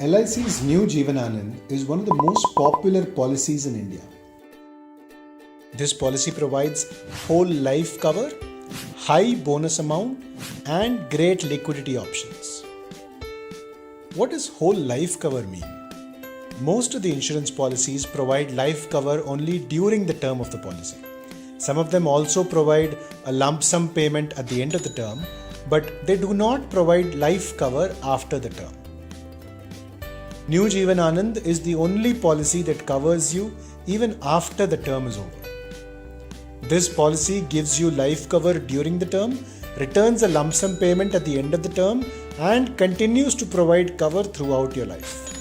LIC's New Jeevan Anand is one of the most popular policies in India. This policy provides whole life cover, high bonus amount, and great liquidity options. What does whole life cover mean? Most of the insurance policies provide life cover only during the term of the policy. Some of them also provide a lump sum payment at the end of the term, but they do not provide life cover after the term. New Jeevan Anand is the only policy that covers you even after the term is over. This policy gives you life cover during the term, returns a lump sum payment at the end of the term, and continues to provide cover throughout your life.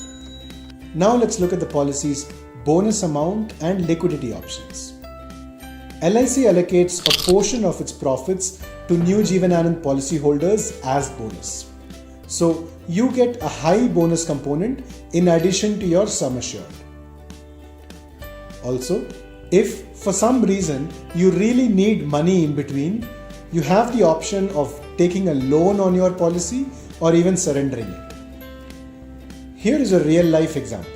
Now let's look at the policy's bonus amount and liquidity options. LIC allocates a portion of its profits to New Jeevan Anand policyholders as bonus. So you get a high bonus component in addition to your sum assured. Also, if for some reason you really need money in between, you have the option of taking a loan on your policy or even surrendering it. Here is a real life example.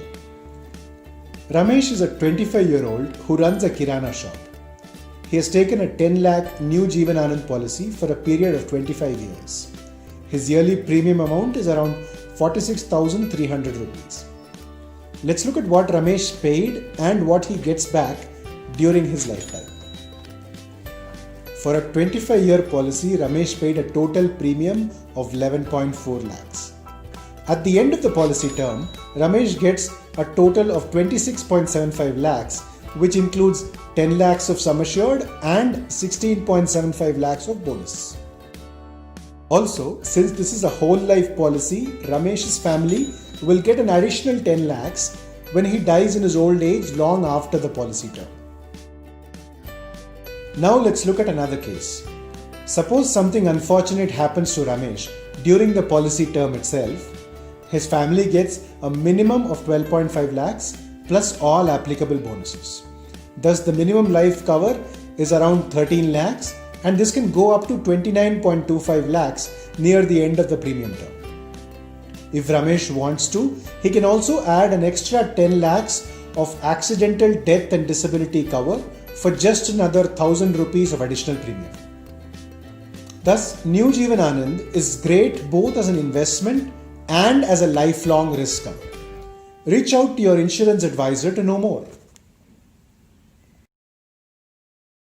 Ramesh is a 25-year-old who runs a kirana shop. He has taken a 10 lakh New Jeevan Anand policy for a period of 25 years. His yearly premium amount is around 46,300 rupees. Let's look at what Ramesh paid and what he gets back during his lifetime. For a 25-year policy, Ramesh paid a total premium of 11.4 lakhs. At the end of the policy term, Ramesh gets a total of 26.75 lakhs, which includes 10 lakhs of sum assured and 16.75 lakhs of bonus. Also, since this is a whole life policy, Ramesh's family will get an additional 10 lakhs when he dies in his old age long after the policy term. Now let's look at another case. Suppose something unfortunate happens to Ramesh during the policy term itself. His family gets a minimum of 12.5 lakhs plus all applicable bonuses. Thus the minimum life cover is around 13 lakhs, and this can go up to 29.25 lakhs near the end of the premium term. If Ramesh wants to, he can also add an extra 10 lakhs of accidental death and disability cover for just another 1,000 rupees of additional premium. Thus, New Jeevan Anand is great both as an investment and as a lifelong risk cover. Reach out to your insurance advisor to know more.